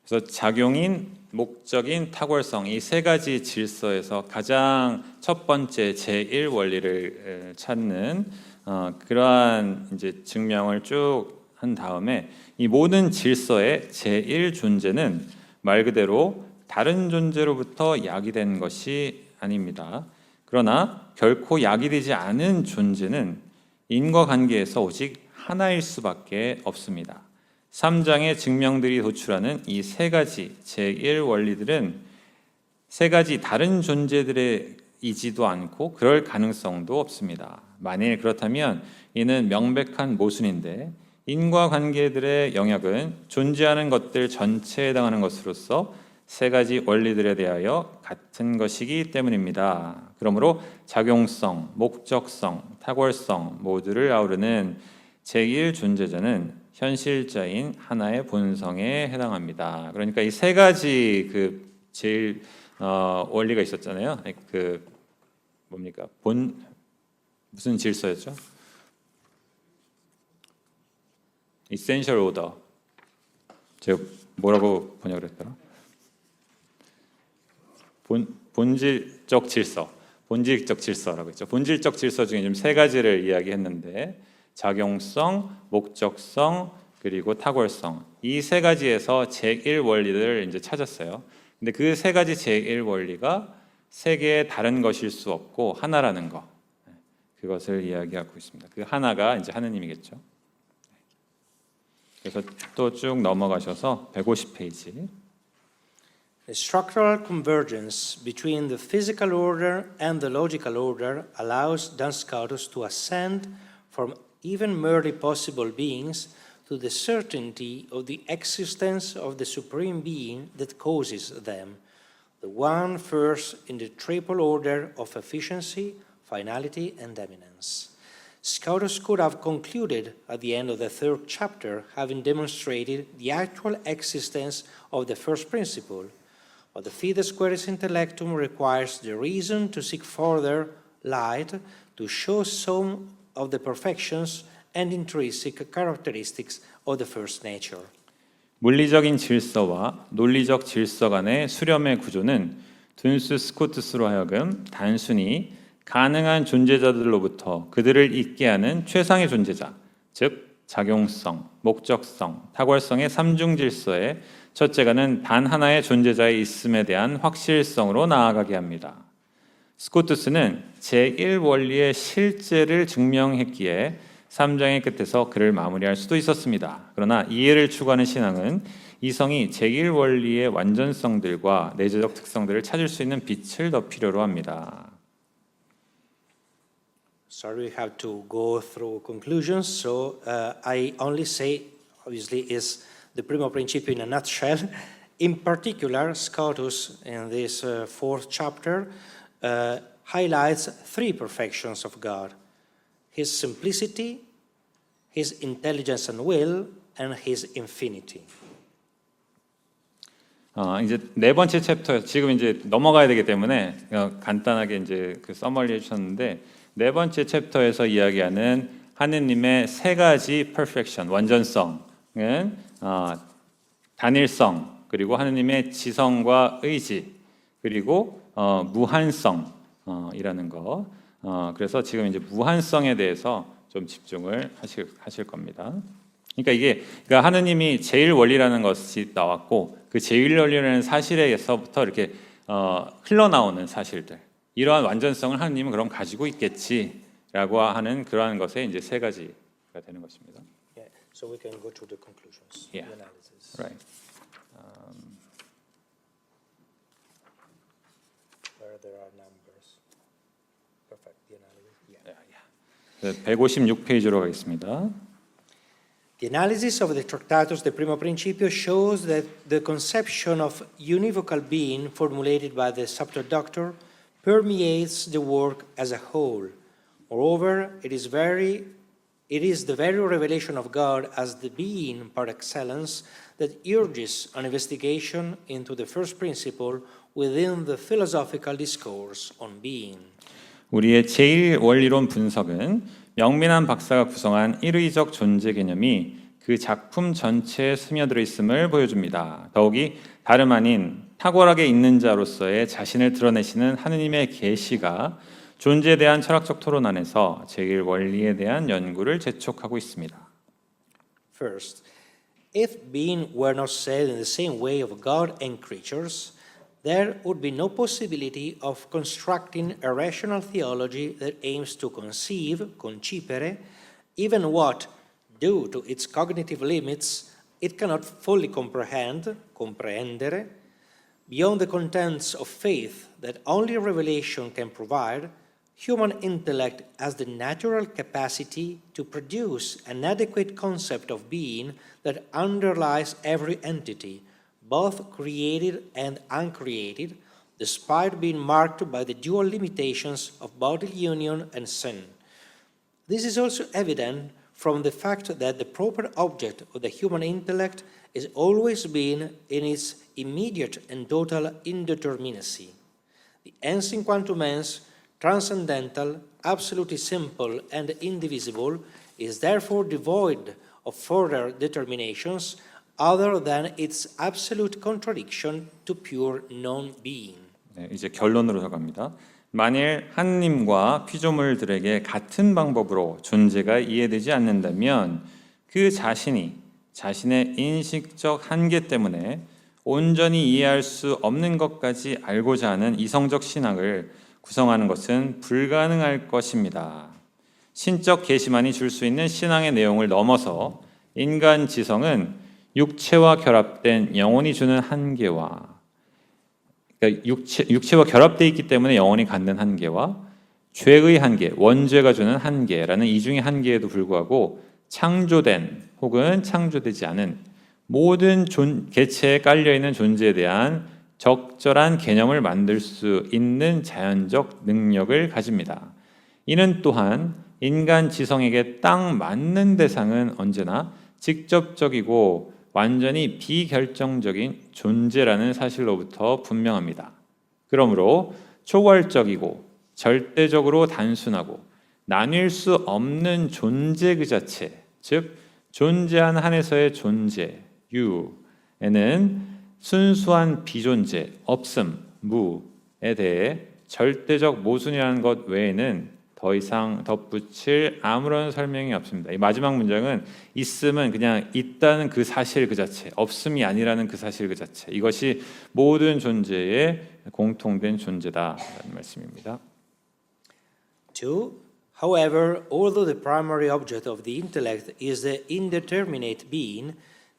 그래서 작용인, 목적인, 탁월성 이 세 가지 질서에서 가장 첫 번째 제1 원리를 찾는 그러한 이제 증명을 쭉 한 다음에 이 모든 질서의 제1 존재는 말 그대로 다른 존재로부터 야기된 것이 아닙니다. 그러나 결코 야기되지 않은 존재는 인과관계에서 오직 하나일 수밖에 없습니다. 3장의 증명들이 도출하는 이 세 가지 제1 원리들은 세 가지 다른 존재들이지도 않고 그럴 가능성도 없습니다. 만일 그렇다면 이는 명백한 모순인데 인과관계들의 영역은 존재하는 것들 전체에 해당하는 것으로서 세 가지 원리들에 대하여 같은 것이기 때문입니다. 그러므로 작용성, 목적성, 탁월성 모두를 아우르는 제1 존재자는 현실자인 하나의 본성에 해당합니다. 그러니까 이 세 가지 그 제일 원리가 있었잖아요. 그 뭡니까? 무슨 질서였죠? Essential order. 제가 뭐라고 번역을 했더라? 본질적 질서라고 했죠. 본질적 질서 중에 지금 세 가지를 이야기했는데 작용성, 목적성, 그리고 탁월성 이 세 가지에서 제1 원리를 이제 찾았어요. 근데 그 세 가지 제1 원리가 세 개의 다른 것일 수 없고 하나라는 거. 그것을 이야기하고 있습니다. 그 하나가 이제 하느님이겠죠. 그래서 또 쭉 넘어가셔서 150페이지. The structural convergence between the physical order and the logical order allows Duns Scotus to ascend from even merely possible beings to the certainty of the existence of the supreme being that causes them, the one first in the triple order of efficiency, finality, and eminence. Scotus could have concluded at the end of the third chapter, having demonstrated the actual existence of the first principle, but the Fides Queris Intellectum requires the reason to seek further light to show some of the perfections and intrinsic characteristics of the first nature. 물리적인 질서와 논리적 질서 간의 수렴의 구조는 둔스 스코투스로 하여금 단순히 가능한 존재자들로부터 그들을 잇게 하는 최상의 존재자, 즉 작용성, 목적성, 탁월성의 삼중 질서의 첫째가는 단 하나의 존재자의 있음에 대한 확실성으로 나아가게 합니다. 스코투스는 제1원리의 실제를 증명했기에 3장의 끝에서 그를 마무리할 수도 있었습니다. 그러나 이해를 추구하는 신앙은 이성이 제1원리의 완전성들과 내재적 특성들을 찾을 수 있는 빛을 더 필요로 합니다. Sorry, we have to go through conclusions, so I only say, obviously, is the primo principio in a nutshell. In particular, Scotus, in this fourth chapter, highlights three perfections of God: His simplicity, His intelligence and will, and His infinity. 이제 네 번째 챕터 지금 이제 넘어가야 되기 때문에 간단하게 이제 그 서머리 해주셨는데 네 번째 챕터에서 이야기하는 하느님의 세 가지 perfection 완전성은 단일성 그리고 하느님의 지성과 의지 그리고 무한성이라는 거. 그래서 지금 이제 무한성에 대해서 좀 집중을 하실 겁니다. 그러니까 하느님이 제일 원리라는 것이 나왔고 그 제일 원리라는 사실에서부터 이렇게 흘러나오는 사실들 이러한 완전성을 하느님은 그럼 가지고 있겠지라고 하는 그러한 것에 이제 세 가지가 되는 것입니다. Yeah, so we can go to the conclusions, Yeah. the analysis. Right. Where there are numbers. Perfect, the analysis. 네, 156페이지로 가겠습니다. The analysis of the Tractatus de Primo Principio shows that the conception of univocal being formulated by the Subtor Doctor permeates the work as a whole. Moreover, it is the very revelation of God as the being par excellence that urges an investigation into the first principle within the philosophical discourse on being. 우리의 제일 원리론 분석은 영민한 박사가 구성한 일의적 존재 개념이 그 작품 전체에 스며들어 있음을 보여줍니다. 더욱이 다름 아닌 탁월하게 있는 자로서의 자신을 드러내시는 하느님의 계시가 존재에 대한 철학적 토론 안에서 제일 원리에 대한 연구를 재촉하고 있습니다. First, if being were not said in the same way of God and creatures, there would be no possibility of constructing a rational theology that aims to conceive, concipere, even what due to its cognitive limits, it cannot fully comprendere, beyond the contents of faith that only revelation can provide, human intellect has the natural capacity to produce an adequate concept of being that underlies every entity, both created and uncreated, despite being marked by the dual limitations of bodily union and sin. This is also evident from the fact that the proper object of the human intellect has always been in its immediate and total indeterminacy. The ens in quantum ens, transcendental, absolutely simple and indivisible, is therefore devoid of further determinations other than its absolute contradiction to pure non-being. 네, 이제 결론으로 들어갑니다. 만일 하느님과 피조물들에게 같은 방법으로 존재가 이해되지 않는다면 그 자신이 자신의 인식적 한계 때문에 온전히 이해할 수 없는 것까지 알고자 하는 이성적 신학을 구성하는 것은 불가능할 것입니다. 신적 계시만이 줄 수 있는 신앙의 내용을 넘어서 인간 지성은 육체와 결합된 영혼이 주는 한계와, 그러니까 육체와 결합되어 있기 때문에 영혼이 갖는 한계와 죄의 한계, 원죄가 주는 한계라는 이중의 한계에도 불구하고 창조된 혹은 창조되지 않은 모든 개체에 깔려있는 존재에 대한 적절한 개념을 만들 수 있는 자연적 능력을 가집니다. 이는 또한 인간 지성에게 딱 맞는 대상은 언제나 직접적이고 완전히 비결정적인 존재라는 사실로부터 분명합니다. 그러므로 초월적이고 절대적으로 단순하고 나뉠 수 없는 존재 그 자체, 즉 존재한 한에서의 존재, 유에는 순수한 비존재, 없음, 무에 대해 절대적 모순이라는 것 외에는 더 이상 덧붙일 아무런 설명이 없습니다. 이 마지막 문장은 있음은 그냥 있다는 그 사실 그 자체, 없음이 아니라는 그 사실 그 자체, 이것이 모든 존재의 공통된 존재다라는 말씀입니다. 2. However, although the primary object of the intellect is the indeterminate being,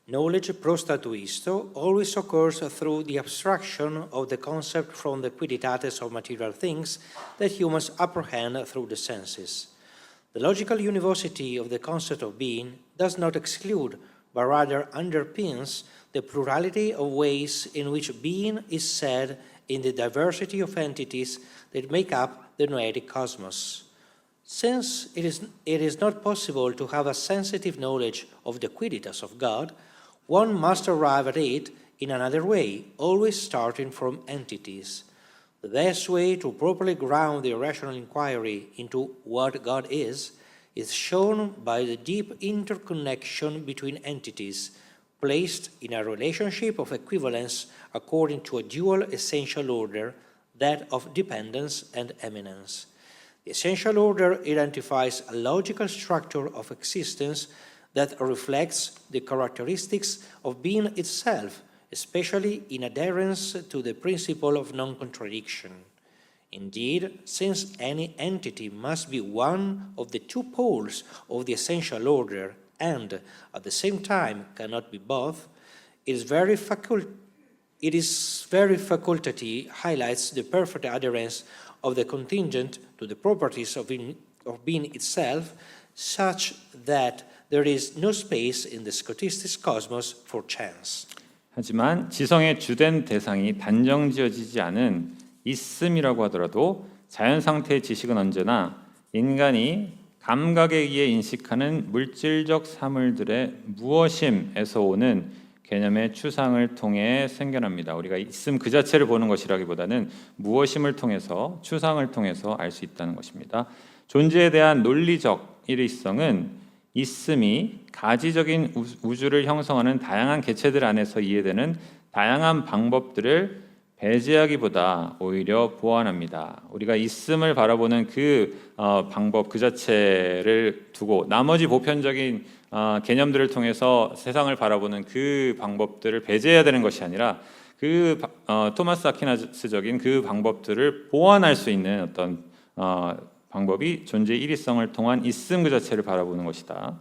knowledge pro statuisto always occurs through the abstraction of the concept from the quiditates of material things that humans apprehend through the senses. The logical university of the concept of being does not exclude, but rather underpins the plurality of ways in which being is said in the diversity of entities that make up the noetic cosmos. Since it is not possible to have a sensitive knowledge of the quidditas of God, one must arrive at it in another way, always starting from entities. The best way to properly ground the rational inquiry into what God is shown by the deep interconnection between entities, placed in a relationship of equivalence according to a dual essential order, that of dependence and eminence. The essential order identifies a logical structure of existence that reflects the characteristics of being itself, especially in adherence to the principle of non-contradiction. Indeed, since any entity must be one of the two poles of the essential order and, at the same time, cannot be both, its very faculty highlights the perfect adherence of the contingent to the properties of being itself, such that there is no space in the Scotistic cosmos for chance. 하지만 지성의 주된 대상이 단정지어지지 않은 있음이라고 하더라도 자연 상태의 지식은 언제나 인간이 감각에 의해 인식하는 물질적 사물들의 무엇임에서 오는 개념의 추상을 통해 생겨납니다. 우리가 있음 그 자체를 보는 것이라기보다는 무엇임을 통해서 추상을 통해서 알 수 있다는 것입니다. 존재에 대한 논리적 일의성은 있음이 가지적인 우주를 형성하는 다양한 개체들 안에서 이해되는 다양한 방법들을 배제하기보다 오히려 보완합니다. 우리가 있음을 바라보는 그 방법 그 자체를 두고 나머지 보편적인 개념들을 통해서 세상을 바라보는 그 방법들을 배제해야 되는 것이 아니라 그 토마스 아퀴나스적인 그 방법들을 보완할 수 있는 어떤 방법이 존재의 일위성을 통한 있음 그 자체를 바라보는 것이다.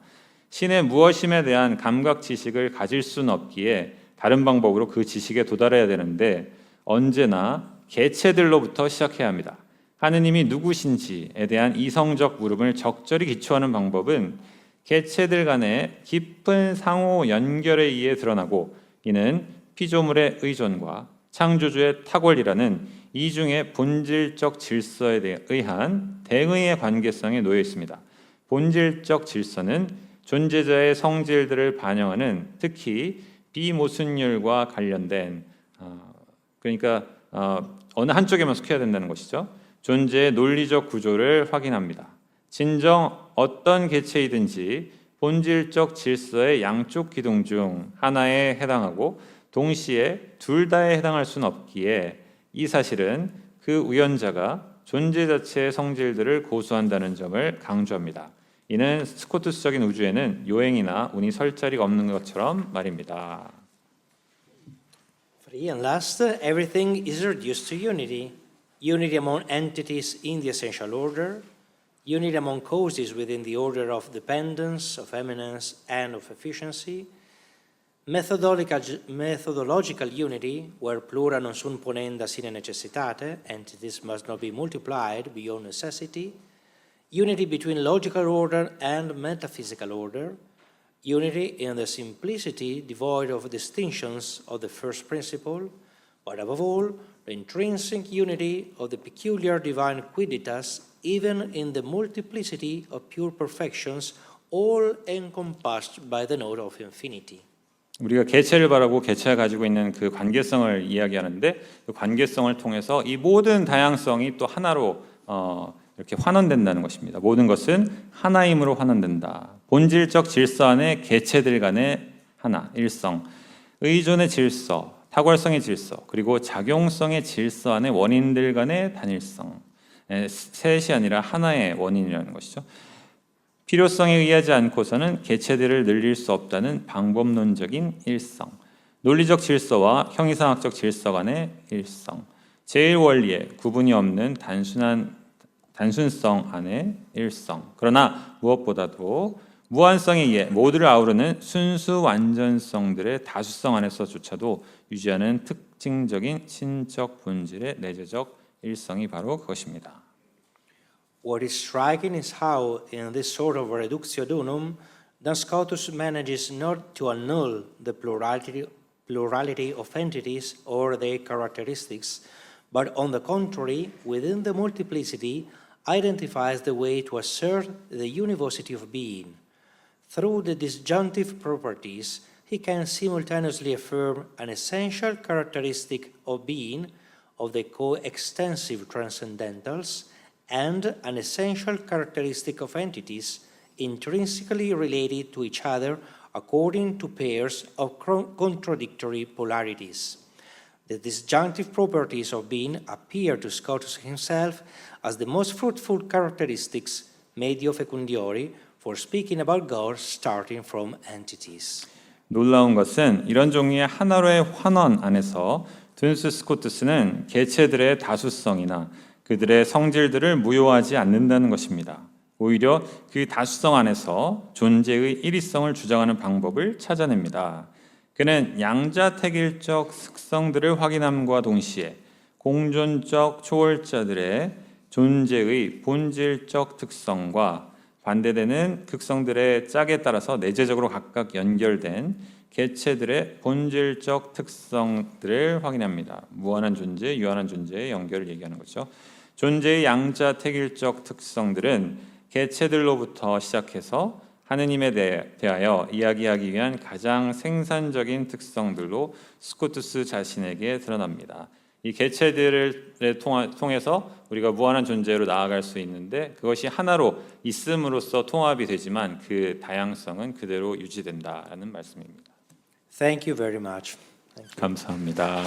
신의 무엇임에 대한 감각 지식을 가질 수는 없기에 다른 방법으로 그 지식에 도달해야 되는데 언제나 개체들로부터 시작해야 합니다. 하느님이 누구신지에 대한 이성적 물음을 적절히 기초하는 방법은 개체들 간의 깊은 상호 연결에 의해 드러나고 이는 피조물의 의존과 창조주의 탁월이라는 이중의 본질적 질서에 의한 대응의 관계성에 놓여 있습니다. 본질적 질서는 존재자의 성질들을 반영하는 특히 비모순율과 관련된 그러니까 어느 한쪽에만 속해야 된다는 것이죠. 존재의 논리적 구조를 확인합니다. 진정 어떤 개체이든지 본질적 질서의 양쪽 기둥 중 하나에 해당하고 동시에 둘 다에 해당할 수는 없기에 이 사실은 그 우연자가 존재 자체의 성질들을 고수한다는 점을 강조합니다. 이는 스코투스적인 우주에는 요행이나 운이 설 자리가 없는 것처럼 말입니다. Three and last, everything is reduced to unity. Unity among entities in the essential order, unity among causes within the order of dependence, of eminence, and of efficiency, methodological unity, where plura non sunt ponenda sine necessitate, entities must not be multiplied beyond necessity, unity between logical order and metaphysical order, unity in the simplicity devoid of distinctions of the first principle, but above all, the intrinsic unity of the peculiar divine quidditas, even in the multiplicity of pure perfections, all encompassed by the note of infinity. 우리가 개체를 바라고 개체가 가지고 있는 그 관계성을 이야기하는데 그 관계성을 통해서 이 모든 다양성이 또 하나로 이렇게 환원된다는 것입니다. 모든 것은 하나임으로 환원된다. 본질적 질서 안에 개체들 간의 하나, 일성, 의존의 질서, 탁월성의 질서, 그리고 작용성의 질서 안에 원인들 간의 단일성, 셋이 아니라 하나의 원인이라는 것이죠. 필요성에 의하지 않고서는 개체들을 늘릴 수 없다는 방법론적인 일성, 논리적 질서와 형이상학적 질서 간의 일성, 제1원리에 구분이 없는 단순성 안의 일성, 그러나 무엇보다도 무한성에 의해 모두를 아우르는 순수 완전성들의 다수성 안에서조차도 유지하는 특징적인 신적 본질의 내재적 일성이 바로 그것입니다. What is striking is how, in this sort of reductio ad unum, Duns Scotus manages not to annul the plurality of entities or their characteristics, but on the contrary, within the multiplicity, identifies the way to assert the univocity of being. Through the disjunctive properties, he can simultaneously affirm an essential characteristic of being, of the coextensive transcendentals, and an essential characteristic of entities intrinsically related to each other according to pairs of contradictory polarities. The disjunctive properties of being appear to Scotus himself as the most fruitful characteristics medio fecundiori for speaking about God starting from entities. 놀라운 것은 이런 종류의 하나로의 환원 안에서 둔스 스코투스는 개체들의 다수성이나 그들의 성질들을 무효하지 않는다는 것입니다. 오히려 그 다수성 안에서 존재의 일위성을 주장하는 방법을 찾아냅니다. 그는 양자택일적 특성들을 확인함과 동시에 공존적 초월자들의 존재의 본질적 특성과 반대되는 극성들의 짝에 따라서 내재적으로 각각 연결된 개체들의 본질적 특성들을 확인합니다. 무한한 존재, 유한한 존재의 연결을 얘기하는 거죠. 존재의 양자택일적 특성들은 개체들로부터 시작해서 하느님에 대하여 이야기하기 위한 가장 생산적인 특성들로 스코투스 자신에게 드러납니다. 이 개체들을 통해서 우리가 무한한 존재로 나아갈 수 있는데 그것이 하나로 있음으로써 통합이 되지만 그 다양성은 그대로 유지된다라는 말씀입니다. Thank you very much. 감사합니다.